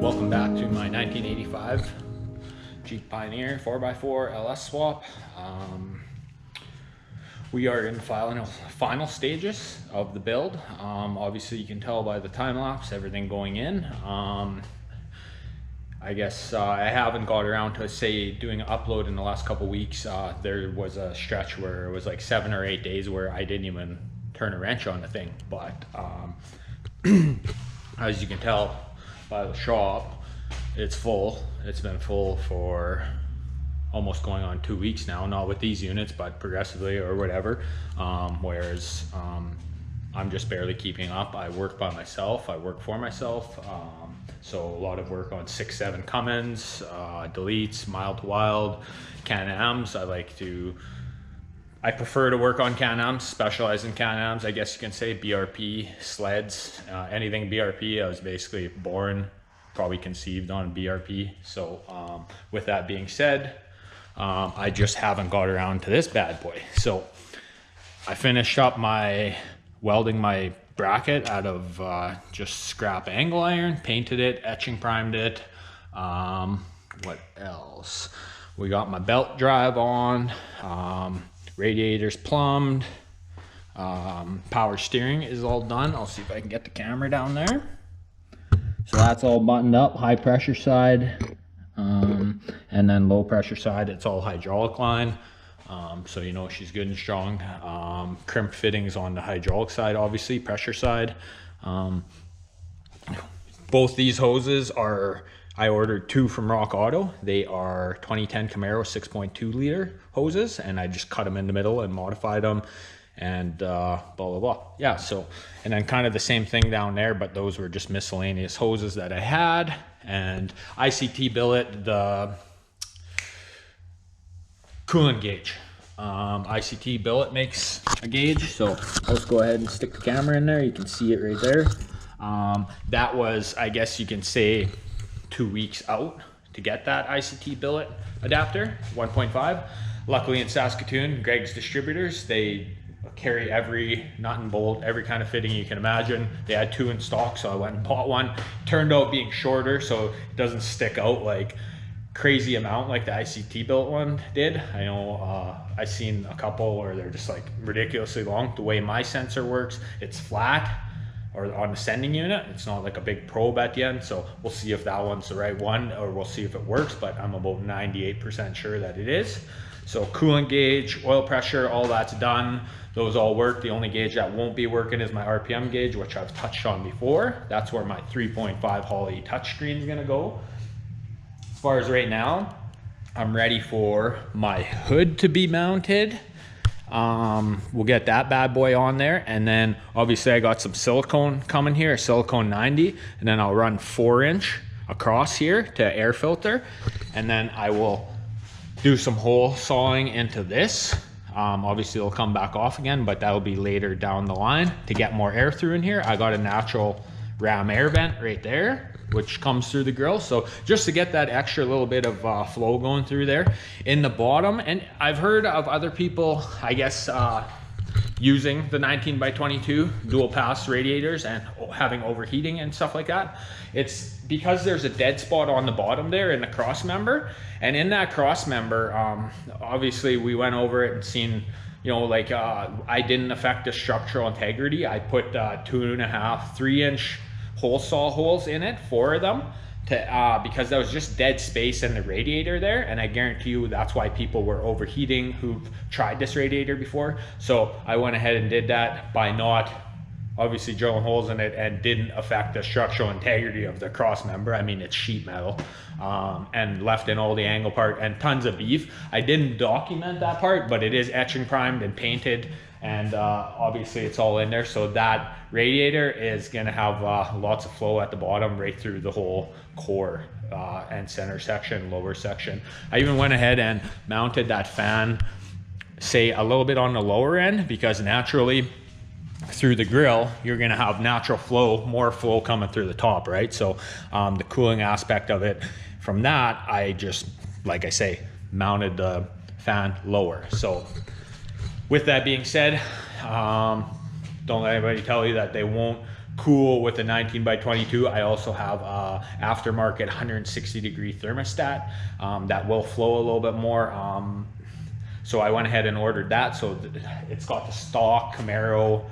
Welcome back to my 1985 Jeep Pioneer 4x4 LS swap. We are in final stages of the build. Obviously you can tell by the time lapse, everything going in. I guess I haven't got around to doing an upload in the last couple weeks. There was a stretch where it was like 7 or 8 days where I didn't even turn a wrench on the thing. But as you can tell by the shop, it's full. It's been full for almost going on 2 weeks now, not with these units, but progressively or whatever. Whereas I'm just barely keeping up. I work by myself, I work for myself. So a lot of work on 6.7 Cummins, deletes, mild to wild, Can-Ams. I prefer to work on Can-Ams, specialize in Can-Ams, I guess you can say. BRP, sleds, anything BRP. I was basically born, probably conceived on BRP. So with that being said, I just haven't got around to this bad boy. So I finished up welding my bracket out of just scrap angle iron, painted it, etching primed it. What else? We got my belt drive on, radiators plumbed, power steering is all done. I'll see if I can get the camera down there. So that's all buttoned up, high pressure side, and then low pressure side, it's all hydraulic line. So you know she's good and strong. Crimp fittings on the hydraulic side, obviously, pressure side. Both these hoses I ordered 2 from Rock Auto. They are 2010 Camaro 6.2 liter hoses, and I just cut them in the middle and modified them and blah blah blah. Yeah, so and then kind of the same thing down there, but those were just miscellaneous hoses that I had. And ICT billet the coolant gauge. ICT billet makes a gauge, so let's go ahead and stick the camera in there. You can see it right there. That was, I guess you can say, 2 weeks out to get that ICT billet adapter 1.5. Luckily in Saskatoon, Greg's Distributors, they carry every nut and bolt, every kind of fitting you can imagine. They had 2 in stock, so I went and bought one. Turned out being shorter, so it doesn't stick out like crazy amount like the ICT billet one did. I know I've seen a couple where they're just like ridiculously long. The way my sensor works, it's flat, or on the sending unit, it's not like a big probe at the end. So we'll see if that one's the right one, or we'll see if it works, but I'm about 98% sure that it is. So coolant gauge, oil pressure, all that's done. Those all work. The only gauge that won't be working is my RPM gauge, which I've touched on before. That's where my 3.5 Holley touchscreen is gonna go. As far as right now, I'm ready for my hood to be mounted. We'll get that bad boy on there, and then obviously I got some silicone coming here, silicone 90, and then I'll run 4-inch across here to air filter, and then I will do some hole sawing into this. Obviously it'll come back off again, but that'll be later down the line to get more air through in here. I got a natural ram air vent right there, which comes through the grill. So just to get that extra little bit of flow going through there in the bottom. And I've heard of other people, I guess, using the 19x22 dual pass radiators and having overheating and stuff like that. It's because there's a dead spot on the bottom there in the cross member, and in that cross member, obviously we went over it and seen, you know, like I didn't affect the structural integrity. I put 2.5, 3-inch hole saw holes in it, 4 of them, to because there was just dead space in the radiator there, and I guarantee you that's why people were overheating who've tried this radiator before. So I went ahead and did that by not obviously drilling holes in it, and didn't affect the structural integrity of the cross member. I mean, it's sheet metal, and left in all the angle part and tons of beef. I didn't document that part, but it is etching primed and painted, and obviously it's all in there. So that radiator is gonna have lots of flow at the bottom right through the whole core and center section, lower section. I even went ahead and mounted that fan, say a little bit on the lower end, because naturally through the grill you're going to have natural flow, more flow coming through the top, right? So the cooling aspect of it, from that I just, like I say, mounted the fan lower. So with that being said, don't let anybody tell you that they won't cool with the 19x22. I also have aftermarket 160-degree thermostat that will flow a little bit more. So I went ahead and ordered that. So it's got the stock Camaro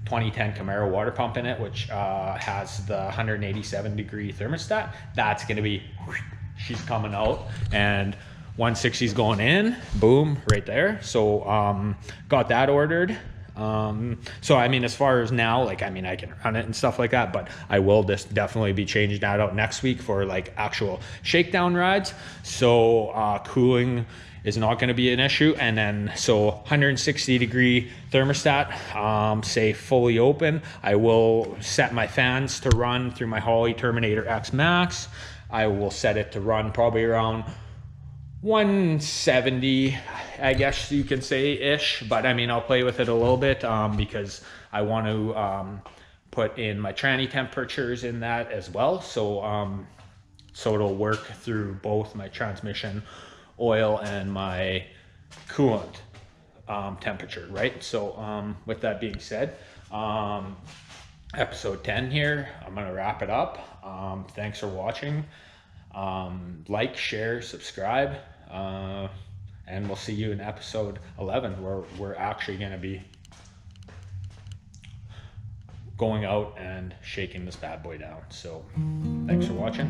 2010 Camaro water pump in it, which has the 187-degree thermostat. That's going to be, she's coming out, and 160 is going in, boom, right there. So got that ordered. So I mean, as far as now, like, I mean, I can run it and stuff like that, but I will just definitely be changing that out next week for like actual shakedown rides. So cooling is not going to be an issue. And then so 160-degree thermostat, say fully open. I will set my fans to run through my Holley Terminator X Max. I will set it to run probably around 170, I guess you can say, ish, but I mean, I'll play with it a little bit because I want to put in my tranny temperatures in that as well. So so it'll work through both my transmission oil and my coolant temperature, right? So with that being said, episode 10 here, I'm gonna wrap it up. Thanks for watching. Like, share, subscribe, and we'll see you in episode 11, where we're actually going to be going out and shaking this bad boy down. So thanks for watching.